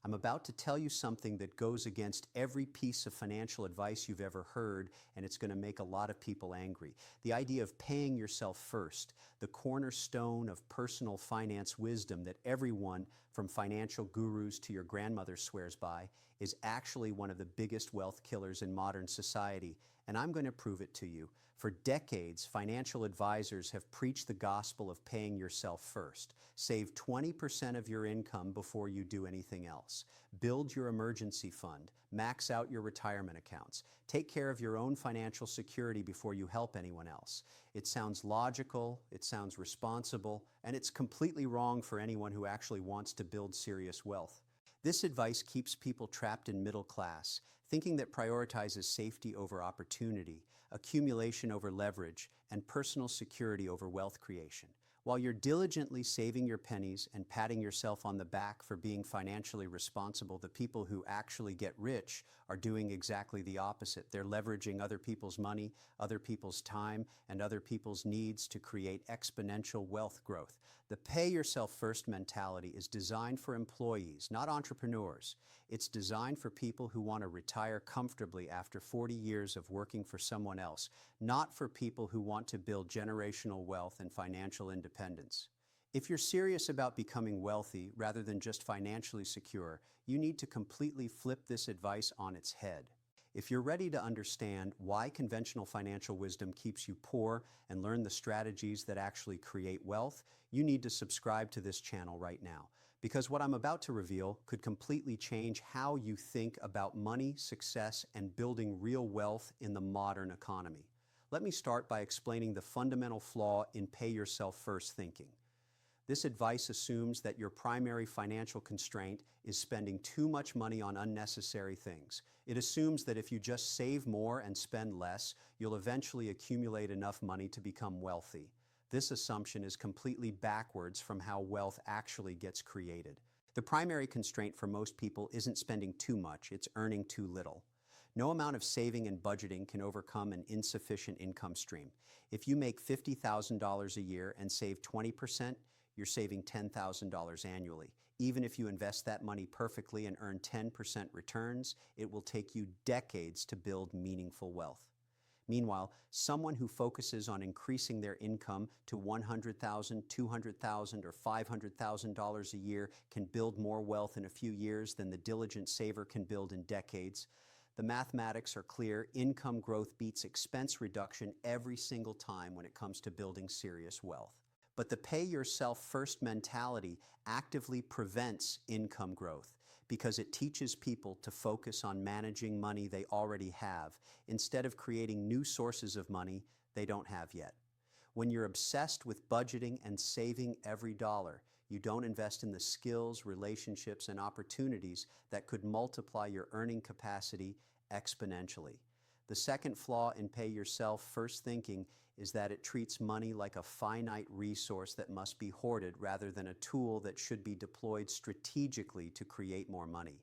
I'm about to tell you something that goes against every piece of financial advice you've ever heard, and it's going to make a lot of people angry. The idea of paying yourself first, the cornerstone of personal finance wisdom that everyone, from financial gurus to your grandmother, swears by, is actually one of the biggest wealth killers in modern society. And I'm going to prove it to you. For decades, financial advisors have preached the gospel of paying yourself first. Save 20% of your income before you do anything else. Build your emergency fund. Max out your retirement accounts. Take care of your own financial security before you help anyone else. It sounds logical, it sounds responsible, and it's completely wrong for anyone who actually wants to build serious wealth. This advice keeps people trapped in middle class, thinking that prioritizes safety over opportunity, accumulation over leverage, and personal security over wealth creation. While you're diligently saving your pennies and patting yourself on the back for being financially responsible, the people who actually get rich are doing exactly the opposite. They're leveraging other people's money, other people's time, and other people's needs to create exponential wealth growth. The pay yourself first mentality is designed for employees, not entrepreneurs. It's designed for people who want to retire comfortably after 40 years of working for someone else, not for people who want to build generational wealth and financial independence. If you're serious about becoming wealthy rather than just financially secure, you need to completely flip this advice on its head. If you're ready to understand why conventional financial wisdom keeps you poor and learn the strategies that actually create wealth, you need to subscribe to this channel right now. Because what I'm about to reveal could completely change how you think about money, success, and building real wealth in the modern economy. Let me start by explaining the fundamental flaw in pay yourself first thinking. This advice assumes that your primary financial constraint is spending too much money on unnecessary things. It assumes that if you just save more and spend less, you'll eventually accumulate enough money to become wealthy. This assumption is completely backwards from how wealth actually gets created. The primary constraint for most people isn't spending too much, it's earning too little. No amount of saving and budgeting can overcome an insufficient income stream. If you make $50,000 a year and save 20%, you're saving $10,000 annually. Even if you invest that money perfectly and earn 10% returns, it will take you decades to build meaningful wealth. Meanwhile, someone who focuses on increasing their income to $100,000, $200,000, or $500,000 a year can build more wealth in a few years than the diligent saver can build in decades. The mathematics are clear. Income growth beats expense reduction every single time when it comes to building serious wealth. But the pay yourself first mentality actively prevents income growth because it teaches people to focus on managing money they already have instead of creating new sources of money they don't have yet. When you're obsessed with budgeting and saving every dollar, you don't invest in the skills, relationships, and opportunities that could multiply your earning capacity exponentially. The second flaw in pay yourself first thinking is that it treats money like a finite resource that must be hoarded rather than a tool that should be deployed strategically to create more money.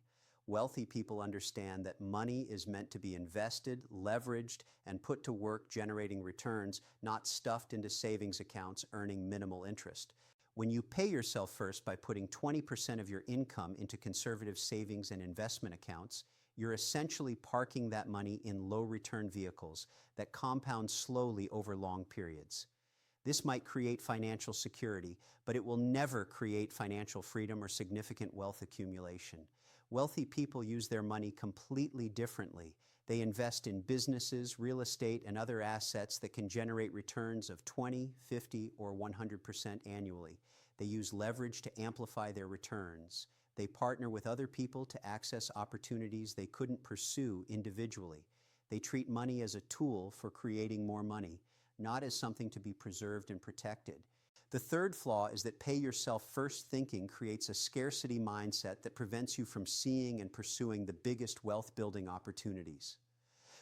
Wealthy people understand that money is meant to be invested, leveraged, and put to work generating returns, not stuffed into savings accounts earning minimal interest. When you pay yourself first by putting 20% of your income into conservative savings and investment accounts, you're essentially parking that money in low-return vehicles that compound slowly over long periods. This might create financial security, but it will never create financial freedom or significant wealth accumulation. Wealthy people use their money completely differently. They invest in businesses, real estate, and other assets that can generate returns of 20, 50, or 100% annually. They use leverage to amplify their returns. They partner with other people to access opportunities they couldn't pursue individually. They treat money as a tool for creating more money, not as something to be preserved and protected. The third flaw is that pay yourself first thinking creates a scarcity mindset that prevents you from seeing and pursuing the biggest wealth building opportunities.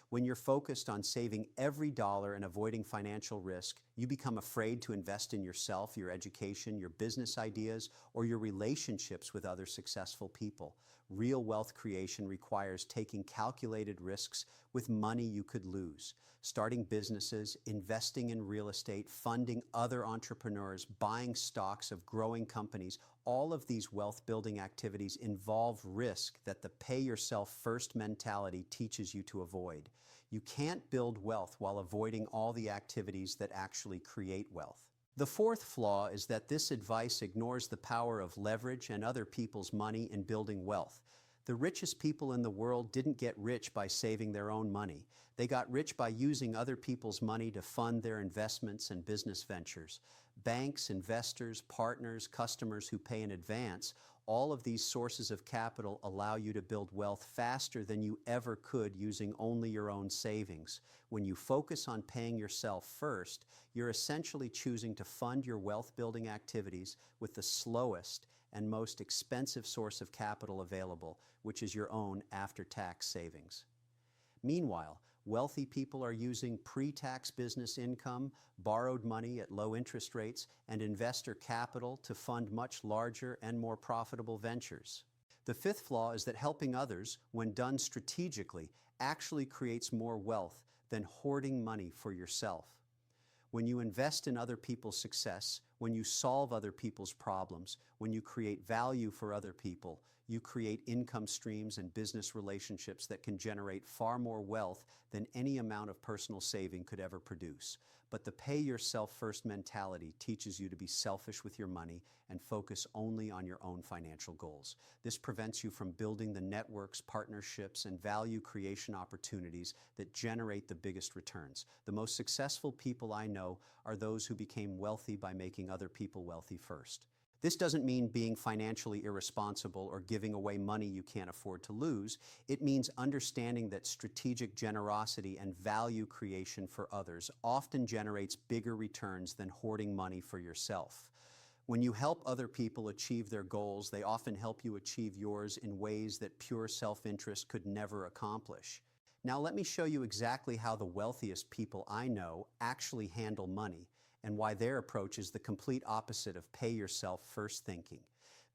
When you're focused on saving every dollar and avoiding financial risk, You become afraid to invest in yourself, your education, your business ideas, or your relationships with other successful people. Real wealth creation requires taking calculated risks with money you could lose. Starting businesses, investing in real estate, funding other entrepreneurs, buying stocks of growing companies, all of these wealth-building activities involve risk that the pay-yourself-first mentality teaches you to avoid. You can't build wealth while avoiding all the activities that actually create wealth. The fourth flaw is that this advice ignores the power of leverage and other people's money in building wealth. The richest people in the world didn't get rich by saving their own money. They got rich by using other people's money to fund their investments and business ventures. Banks, investors, partners, customers who pay in advance, all of these sources of capital allow you to build wealth faster than you ever could using only your own savings. When you focus on paying yourself first, you're essentially choosing to fund your wealth-building activities with the slowest and most expensive source of capital available, which is your own after-tax savings. Meanwhile, wealthy people are using pre-tax business income, borrowed money at low interest rates, and investor capital to fund much larger and more profitable ventures. The fifth flaw is that helping others, when done strategically, actually creates more wealth than hoarding money for yourself. When you invest in other people's success, when you solve other people's problems, when you create value for other people, you create income streams and business relationships that can generate far more wealth than any amount of personal saving could ever produce. But the pay-yourself-first mentality teaches you to be selfish with your money and focus only on your own financial goals. This prevents you from building the networks, partnerships, and value creation opportunities that generate the biggest returns. The most successful people I know are those who became wealthy by making other people wealthy first. This doesn't mean being financially irresponsible or giving away money you can't afford to lose. It means understanding that strategic generosity and value creation for others often generates bigger returns than hoarding money for yourself. When you help other people achieve their goals, they often help you achieve yours in ways that pure self-interest could never accomplish. Now let me show you exactly how the wealthiest people I know actually handle money, and why their approach is the complete opposite of pay-yourself-first thinking.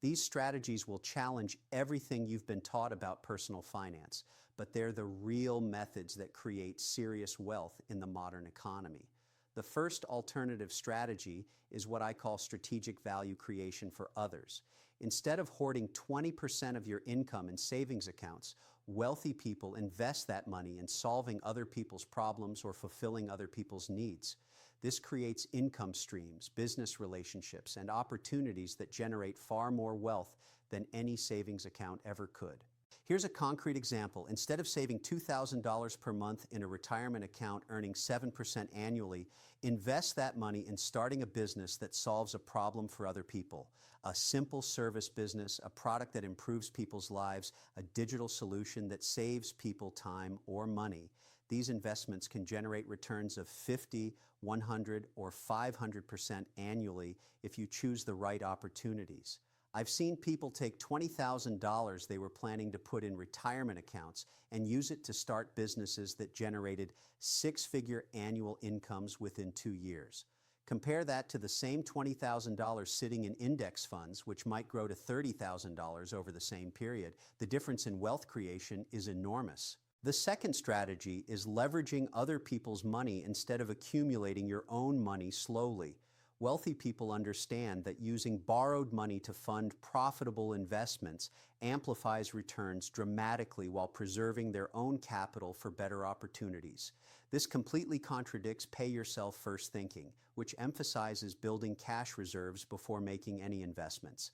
These strategies will challenge everything you've been taught about personal finance, but they're the real methods that create serious wealth in the modern economy. The first alternative strategy is what I call strategic value creation for others. Instead of hoarding 20% of your income in savings accounts, wealthy people invest that money in solving other people's problems or fulfilling other people's needs. This creates income streams, business relationships, and opportunities that generate far more wealth than any savings account ever could. Here's a concrete example. Instead of saving $2,000 per month in a retirement account earning 7% annually, invest that money in starting a business that solves a problem for other people. A simple service business, a product that improves people's lives, a digital solution that saves people time or money. These investments can generate returns of 50, 100, or 500% annually if you choose the right opportunities. I've seen people take $20,000 they were planning to put in retirement accounts and use it to start businesses that generated six-figure annual incomes within 2 years. Compare that to the same $20,000 sitting in index funds, which might grow to $30,000 over the same period. The difference in wealth creation is enormous. The second strategy is leveraging other people's money instead of accumulating your own money slowly. Wealthy people understand that using borrowed money to fund profitable investments amplifies returns dramatically while preserving their own capital for better opportunities. This completely contradicts pay-yourself-first thinking, which emphasizes building cash reserves before making any investments.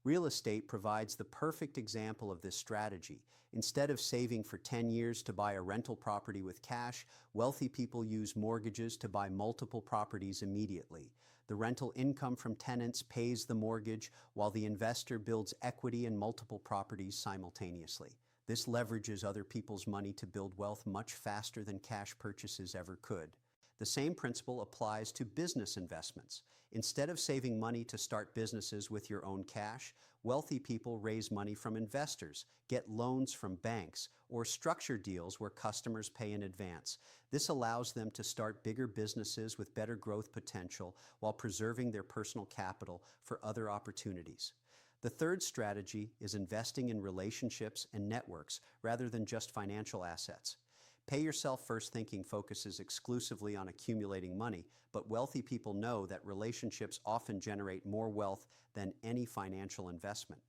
Real estate provides the perfect example of this strategy. Instead of saving for 10 years to buy a rental property with cash, wealthy people use mortgages to buy multiple properties immediately. The rental income from tenants pays the mortgage, while the investor builds equity in multiple properties simultaneously. This leverages other people's money to build wealth much faster than cash purchases ever could. The same principle applies to business investments. Instead of saving money to start businesses with your own cash, wealthy people raise money from investors, get loans from banks, or structure deals where customers pay in advance. This allows them to start bigger businesses with better growth potential while preserving their personal capital for other opportunities. The third strategy is investing in relationships and networks rather than just financial assets. Pay yourself first thinking focuses exclusively on accumulating money, but wealthy people know that relationships often generate more wealth than any financial investment.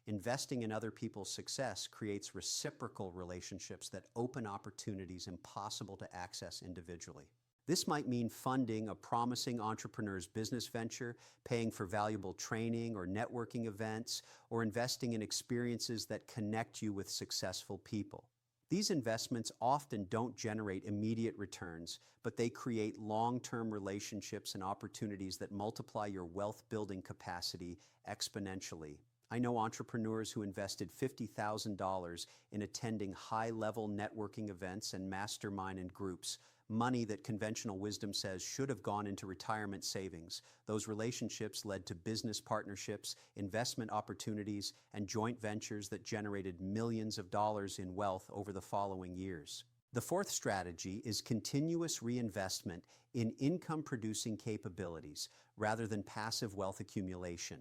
Investing in other people's success creates reciprocal relationships that open opportunities impossible to access individually. This might mean funding a promising entrepreneur's business venture, paying for valuable training or networking events, or investing in experiences that connect you with successful people. These investments often don't generate immediate returns, but they create long-term relationships and opportunities that multiply your wealth-building capacity exponentially. I know entrepreneurs who invested $50,000 in attending high-level networking events and mastermind and groups, money that conventional wisdom says should have gone into retirement savings. Those relationships led to business partnerships, investment opportunities, and joint ventures that generated millions of dollars in wealth over the following years. The fourth strategy is continuous reinvestment in income-producing capabilities rather than passive wealth accumulation.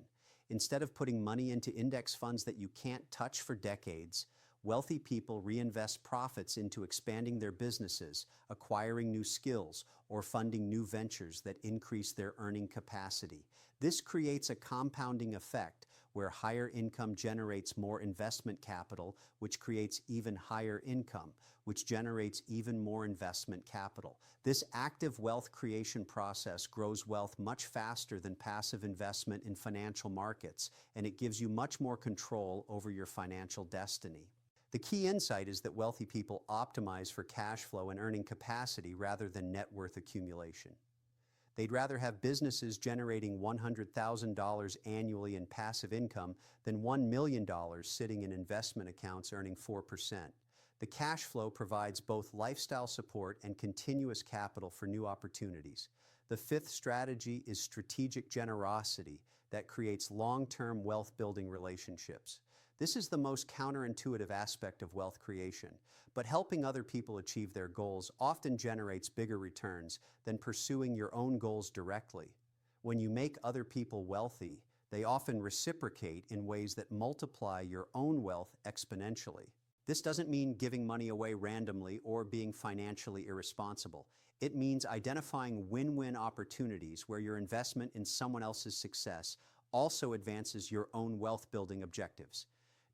Instead of putting money into index funds that you can't touch for decades, wealthy people reinvest profits into expanding their businesses, acquiring new skills, or funding new ventures that increase their earning capacity. This creates a compounding effect where higher income generates more investment capital, which creates even higher income, which generates even more investment capital. This active wealth creation process grows wealth much faster than passive investment in financial markets, and it gives you much more control over your financial destiny. The key insight is that wealthy people optimize for cash flow and earning capacity rather than net worth accumulation. They'd rather have businesses generating $100,000 annually in passive income than $1 million sitting in investment accounts earning 4%. The cash flow provides both lifestyle support and continuous capital for new opportunities. The fifth strategy is strategic generosity that creates long-term wealth-building relationships. This is the most counterintuitive aspect of wealth creation, but helping other people achieve their goals often generates bigger returns than pursuing your own goals directly. When you make other people wealthy, they often reciprocate in ways that multiply your own wealth exponentially. This doesn't mean giving money away randomly or being financially irresponsible. It means identifying win-win opportunities where your investment in someone else's success also advances your own wealth-building objectives.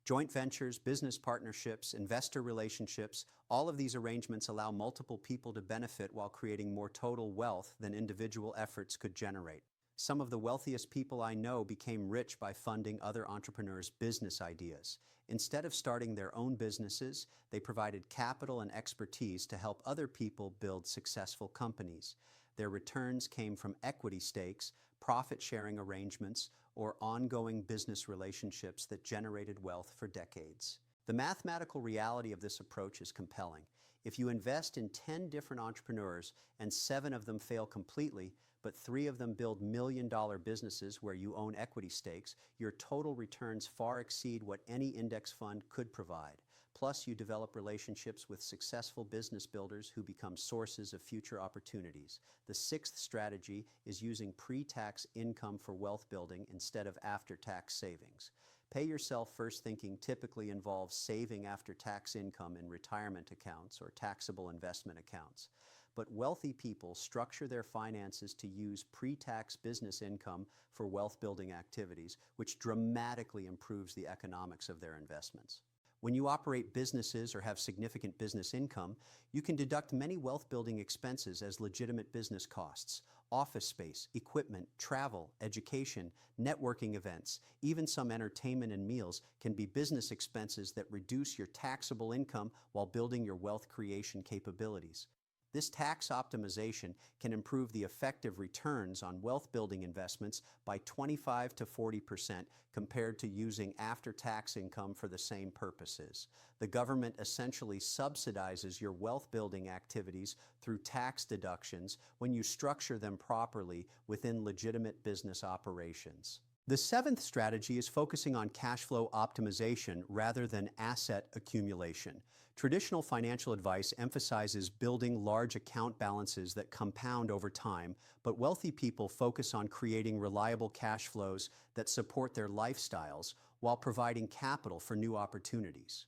Joint ventures, business partnerships, investor relationships, all of these arrangements allow multiple people to benefit while creating more total wealth than individual efforts could generate. Some of the wealthiest people I know became rich by funding other entrepreneurs' business ideas. Instead of starting their own businesses, they provided capital and expertise to help other people build successful companies. Their returns came from equity stakes, profit-sharing arrangements, or ongoing business relationships that generated wealth for decades. The mathematical reality of this approach is compelling. If you invest in 10 different entrepreneurs and 7 of them fail completely, but 3 of them build million-dollar businesses where you own equity stakes, your total returns far exceed what any index fund could provide. Plus, you develop relationships with successful business builders who become sources of future opportunities. The sixth strategy is using pre-tax income for wealth building instead of after-tax savings. Pay yourself first thinking typically involves saving after-tax income in retirement accounts or taxable investment accounts. But wealthy people structure their finances to use pre-tax business income for wealth-building activities, which dramatically improves the economics of their investments. When you operate businesses or have significant business income, you can deduct many wealth-building expenses as legitimate business costs. Office space, equipment, travel, education, networking events, even some entertainment and meals can be business expenses that reduce your taxable income while building your wealth creation capabilities. This tax optimization can improve the effective returns on wealth-building investments by 25 to 40% compared to using after-tax income for the same purposes. The government essentially subsidizes your wealth-building activities through tax deductions when you structure them properly within legitimate business operations. The seventh strategy is focusing on cash flow optimization rather than asset accumulation. Traditional financial advice emphasizes building large account balances that compound over time, but wealthy people focus on creating reliable cash flows that support their lifestyles while providing capital for new opportunities.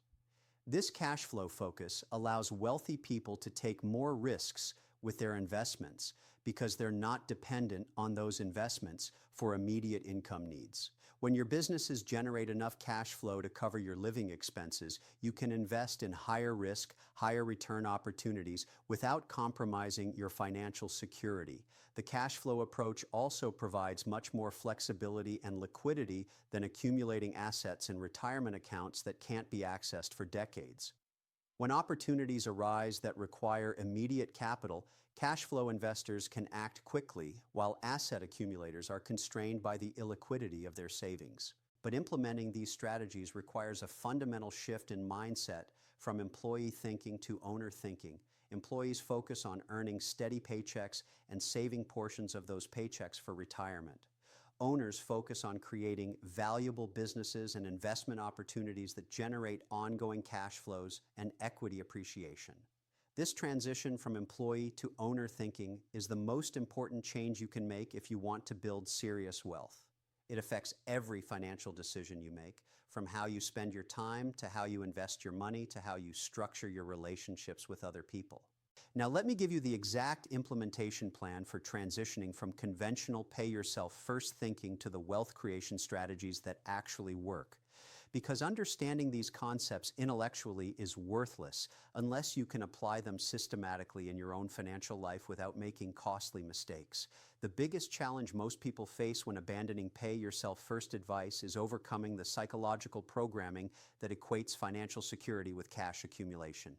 This cash flow focus allows wealthy people to take more risks with their investments because they're not dependent on those investments for immediate income needs. When your businesses generate enough cash flow to cover your living expenses, you can invest in higher risk, higher return opportunities without compromising your financial security. The cash flow approach also provides much more flexibility and liquidity than accumulating assets in retirement accounts that can't be accessed for decades. When opportunities arise that require immediate capital, cash flow investors can act quickly, while asset accumulators are constrained by the illiquidity of their savings. But implementing these strategies requires a fundamental shift in mindset from employee thinking to owner thinking. Employees focus on earning steady paychecks and saving portions of those paychecks for retirement. Owners focus on creating valuable businesses and investment opportunities that generate ongoing cash flows and equity appreciation. This transition from employee to owner thinking is the most important change you can make if you want to build serious wealth. It affects every financial decision you make, from how you spend your time to how you invest your money to how you structure your relationships with other people. Now let me give you the exact implementation plan for transitioning from conventional pay-yourself-first thinking to the wealth creation strategies that actually work. Because understanding these concepts intellectually is worthless unless you can apply them systematically in your own financial life without making costly mistakes. The biggest challenge most people face when abandoning pay-yourself-first advice is overcoming the psychological programming that equates financial security with cash accumulation.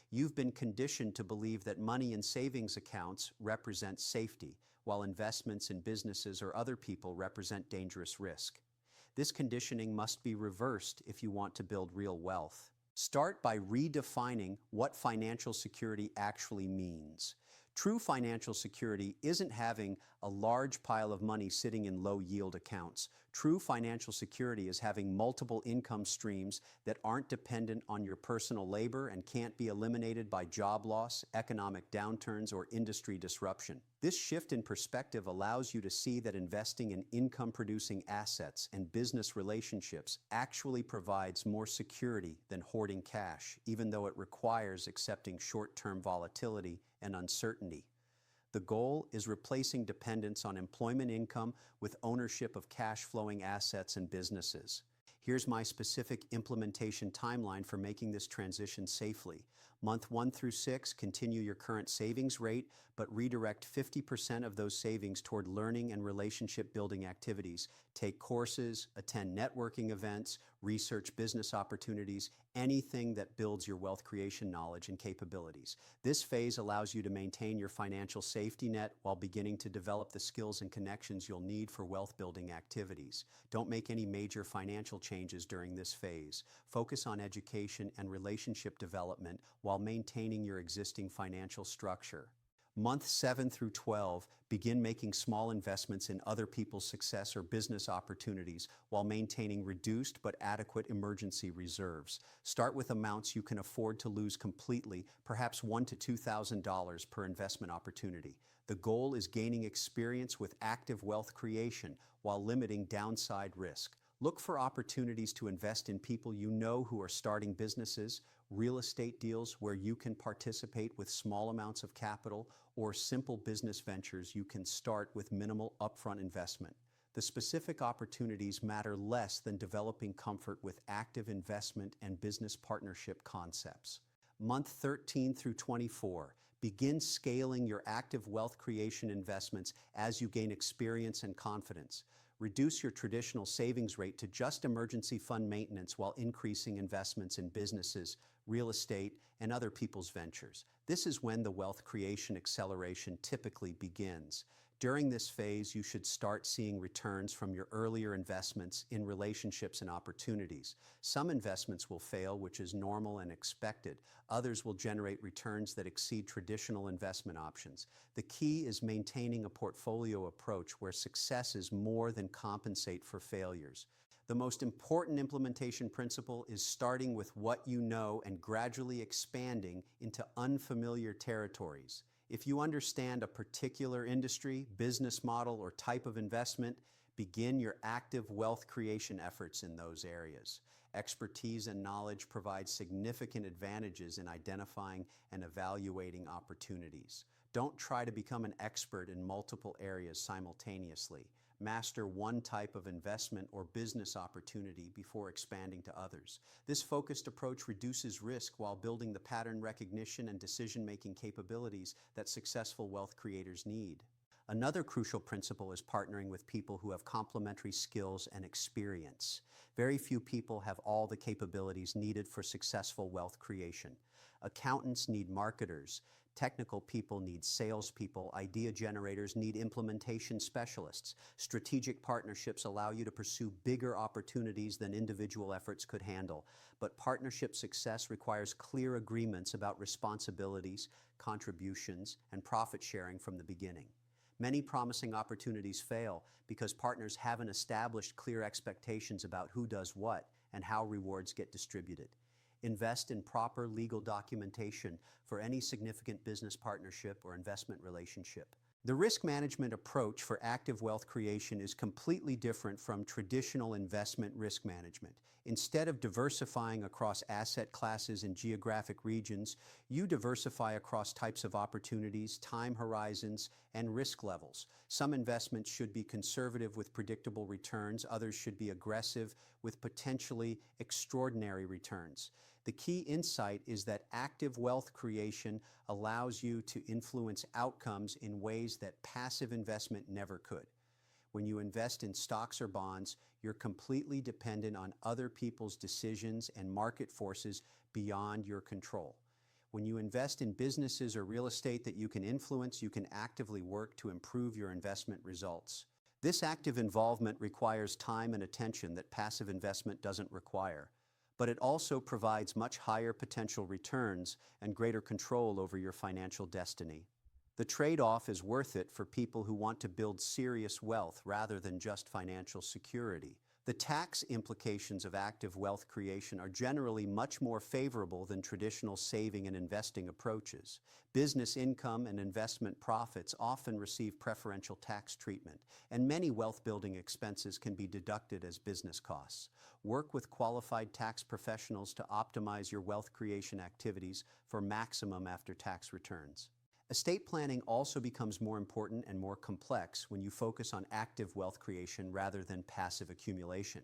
You've been conditioned to believe that money in savings accounts represent safety, while investments in businesses or other people represent dangerous risk. This conditioning must be reversed if you want to build real wealth. Start by redefining what financial security actually means. True financial security isn't having a large pile of money sitting in low-yield accounts. True financial security is having multiple income streams that aren't dependent on your personal labor and can't be eliminated by job loss, economic downturns, or industry disruption. This shift in perspective allows you to see that investing in income-producing assets and business relationships actually provides more security than hoarding cash, even though it requires accepting short-term volatility and uncertainty. The goal is replacing dependence on employment income with ownership of cash-flowing assets and businesses. Here's my specific implementation timeline for making this transition safely. Month 1 through 6, continue your current savings rate, but redirect 50% of those savings toward learning and relationship building activities. Take courses, attend networking events, research business opportunities, anything that builds your wealth creation knowledge and capabilities. This phase allows you to maintain your financial safety net while beginning to develop the skills and connections you'll need for wealth building activities. Don't make any major financial changes during this phase. Focus on education and relationship development while maintaining your existing financial structure. Month 7 through 12, begin making small investments in other people's success or business opportunities while maintaining reduced but adequate emergency reserves. Start with amounts you can afford to lose completely, perhaps $1,000 to $2,000 per investment opportunity. The goal is gaining experience with active wealth creation while limiting downside risk. Look for opportunities to invest in people you know who are starting businesses, real estate deals where you can participate with small amounts of capital, or simple business ventures you can start with minimal upfront investment. The specific opportunities matter less than developing comfort with active investment and business partnership concepts. Month 13 through 24, begin scaling your active wealth creation investments as you gain experience and confidence. Reduce your traditional savings rate to just emergency fund maintenance while increasing investments in businesses, real estate, and other people's ventures. This is when the wealth creation acceleration typically begins. During this phase, you should start seeing returns from your earlier investments in relationships and opportunities. Some investments will fail, which is normal and expected. Others will generate returns that exceed traditional investment options. The key is maintaining a portfolio approach where successes more than compensate for failures. The most important implementation principle is starting with what you know and gradually expanding into unfamiliar territories. If you understand a particular industry, business model, or type of investment, begin your active wealth creation efforts in those areas. Expertise and knowledge provide significant advantages in identifying and evaluating opportunities. Don't try to become an expert in multiple areas simultaneously. Master one type of investment or business opportunity before expanding to others. This focused approach reduces risk while building the pattern recognition and decision-making capabilities that successful wealth creators need. Another crucial principle is partnering with people who have complementary skills and experience. Very few people have all the capabilities needed for successful wealth creation. Accountants need marketers. Technical people need salespeople. Idea generators need implementation specialists. Strategic partnerships allow you to pursue bigger opportunities than individual efforts could handle. But partnership success requires clear agreements about responsibilities, contributions, and profit sharing from the beginning. Many promising opportunities fail because partners haven't established clear expectations about who does what and how rewards get distributed. Invest in proper legal documentation for any significant business partnership or investment relationship. The risk management approach for active wealth creation is completely different from traditional investment risk management. Instead of diversifying across asset classes and geographic regions, you diversify across types of opportunities, time horizons, and risk levels. Some investments should be conservative with predictable returns, others should be aggressive with potentially extraordinary returns. The key insight is that active wealth creation allows you to influence outcomes in ways that passive investment never could. When you invest in stocks or bonds, you're completely dependent on other people's decisions and market forces beyond your control. When you invest in businesses or real estate that you can influence, you can actively work to improve your investment results. This active involvement requires time and attention that passive investment doesn't require. But it also provides much higher potential returns and greater control over your financial destiny. The trade-off is worth it for people who want to build serious wealth rather than just financial security. The tax implications of active wealth creation are generally much more favorable than traditional saving and investing approaches. Business income and investment profits often receive preferential tax treatment, and many wealth-building expenses can be deducted as business costs. Work with qualified tax professionals to optimize your wealth creation activities for maximum after-tax returns. Estate planning also becomes more important and more complex when you focus on active wealth creation rather than passive accumulation.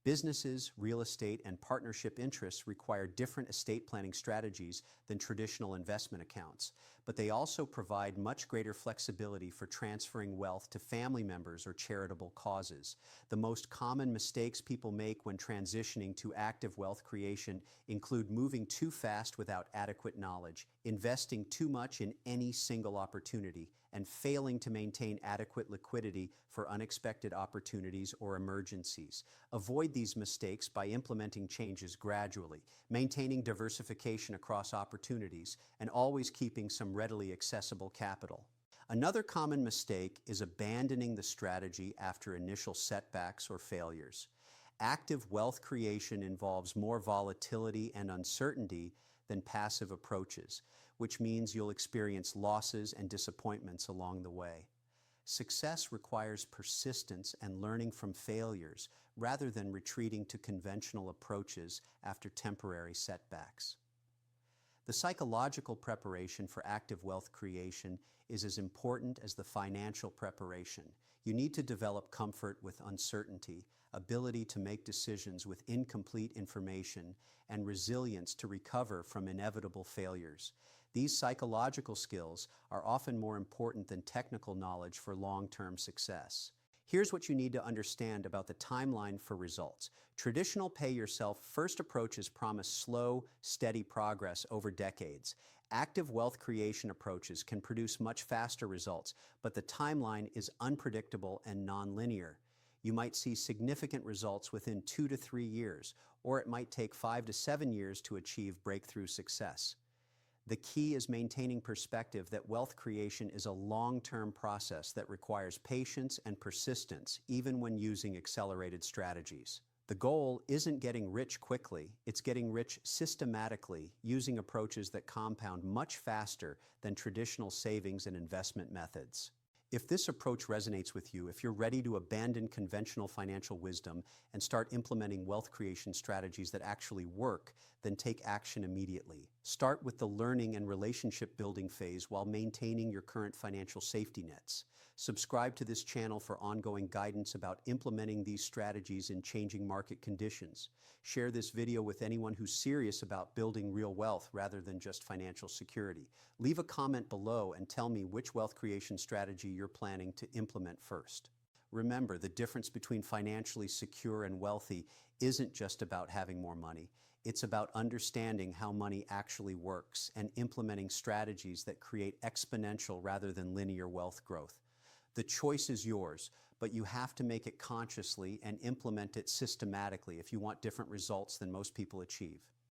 Businesses, real estate, and partnership interests require different estate planning strategies than traditional investment accounts, but they also provide much greater flexibility for transferring wealth to family members or charitable causes. The most common mistakes people make when transitioning to active wealth creation include moving too fast without adequate knowledge, investing too much in any single opportunity, and failing to maintain adequate liquidity for unexpected opportunities or emergencies. Avoid these mistakes by implementing changes gradually, maintaining diversification across opportunities, and always keeping some readily accessible capital. Another common mistake is abandoning the strategy after initial setbacks or failures. Active wealth creation involves more volatility and uncertainty than passive approaches, which means you'll experience losses and disappointments along the way. Success requires persistence and learning from failures rather than retreating to conventional approaches after temporary setbacks. The psychological preparation for active wealth creation is as important as the financial preparation. You need to develop comfort with uncertainty, ability to make decisions with incomplete information, and resilience to recover from inevitable failures. These psychological skills are often more important than technical knowledge for long-term success. Here's what you need to understand about the timeline for results. Traditional pay yourself first approaches promise slow, steady progress over decades. Active wealth creation approaches can produce much faster results, but the timeline is unpredictable and nonlinear. You might see significant results within 2 to 3 years, or it might take 5 to 7 years to achieve breakthrough success. The key is maintaining perspective that wealth creation is a long-term process that requires patience and persistence, even when using accelerated strategies. The goal isn't getting rich quickly, it's getting rich systematically, using approaches that compound much faster than traditional savings and investment methods. If this approach resonates with you, if you're ready to abandon conventional financial wisdom and start implementing wealth creation strategies that actually work, then take action immediately. Start with the learning and relationship building phase while maintaining your current financial safety nets. Subscribe to this channel for ongoing guidance about implementing these strategies in changing market conditions. Share this video with anyone who's serious about building real wealth rather than just financial security. Leave a comment below and tell me which wealth creation strategy you're planning to implement first. Remember, the difference between financially secure and wealthy isn't just about having more money. It's about understanding how money actually works and implementing strategies that create exponential rather than linear wealth growth. The choice is yours, but you have to make it consciously and implement it systematically if you want different results than most people achieve.